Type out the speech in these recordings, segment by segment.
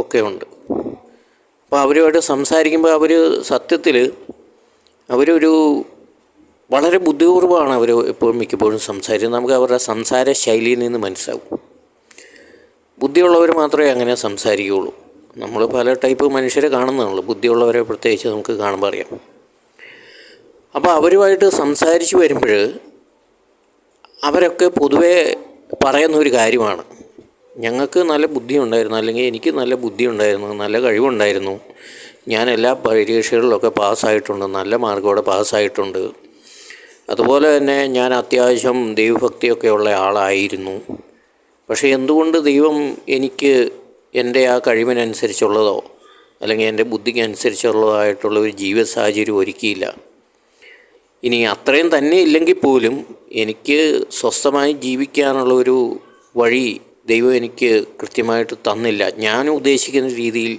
ഒക്കെ ഉണ്ട്. അപ്പോൾ അവരുമായിട്ട് സംസാരിക്കുമ്പോൾ അവർ സത്യത്തിൽ അവരൊരു വളരെ ബുദ്ധിപൂർവ്വമാണ് അവർ എപ്പോഴും മിക്കപ്പോഴും സംസാരിക്കുന്നത്. നമുക്ക് അവരുടെ സംസാര ശൈലിയിൽ നിന്ന് മനസ്സിലാവും. ബുദ്ധിയുള്ളവർ മാത്രമേ അങ്ങനെ സംസാരിക്കുകയുള്ളൂ. നമ്മൾ പല ടൈപ്പ് മനുഷ്യരെ കാണുന്നതാണല്ലോ, ബുദ്ധിയുള്ളവരെ പ്രത്യേകിച്ച് നമുക്ക് കാണുമ്പോൾ അറിയാം. അപ്പോൾ അവരുമായിട്ട് സംസാരിച്ച് വരുമ്പോൾ അവരൊക്കെ പൊതുവേ പറയുന്നൊരു കാര്യമാണ്, ഞങ്ങൾക്ക് നല്ല ബുദ്ധി ഉണ്ടായിരുന്നു, അല്ലെങ്കിൽ എനിക്ക് നല്ല ബുദ്ധി ഉണ്ടായിരുന്നു, നല്ല കഴിവുണ്ടായിരുന്നു, ഞാൻ എല്ലാ പരീക്ഷകളിലൊക്കെ പാസ്സായിട്ടുണ്ട്, നല്ല മാർക്കോടെ പാസ്സായിട്ടുണ്ട്, അതുപോലെ തന്നെ ഞാൻ അത്യാവശ്യം ദൈവഭക്തിയൊക്കെ ഉള്ള ആളായിരുന്നു. പക്ഷേ എന്തുകൊണ്ട് ദൈവം എനിക്ക് എൻ്റെ ആ കഴിവിനനുസരിച്ചുള്ളതോ അല്ലെങ്കിൽ എൻ്റെ ബുദ്ധിക്ക് അനുസരിച്ചുള്ളതായിട്ടുള്ള ഒരു ജീവിത സാഹചര്യം ഒരുക്കിയില്ല. ഇനി അത്രയും തന്നെ ഇല്ലെങ്കിൽ പോലും എനിക്ക് സ്വസ്ഥമായി ജീവിക്കാനുള്ള ഒരു വഴി ദൈവം എനിക്ക് കൃത്യമായിട്ട് തന്നില്ല, ഞാൻ ഉദ്ദേശിക്കുന്ന രീതിയിൽ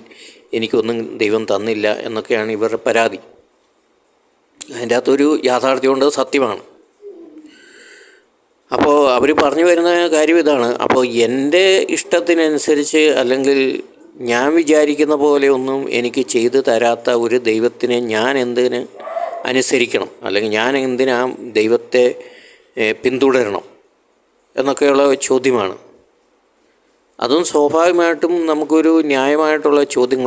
എനിക്കൊന്നും ദൈവം തന്നില്ല എന്നൊക്കെയാണ് ഇവരുടെ പരാതി. അതിൻ്റെ അകത്തൊരു യാഥാർത്ഥ്യമുണ്ട്, സത്യമാണ്. അപ്പോൾ അവർ പറഞ്ഞു വരുന്ന കാര്യം ഇതാണ്, അപ്പോൾ എൻ്റെ ഇഷ്ടത്തിനനുസരിച്ച് അല്ലെങ്കിൽ ഞാൻ വിചാരിക്കുന്ന പോലെ ഒന്നും എനിക്ക് ചെയ്തു തരാത്ത ഒരു ദൈവത്തിനെ ഞാൻ എന്തിന് അനുസരിക്കണം, അല്ലെങ്കിൽ ഞാൻ എന്തിനാ ദൈവത്തെ പിന്തുടരണം എന്നൊക്കെയുള്ള ചോദ്യമാണ്. അതും സ്വാഭാവികമായിട്ടും നമുക്കൊരു ന്യായമായിട്ടുള്ള ചോദ്യങ്ങൾ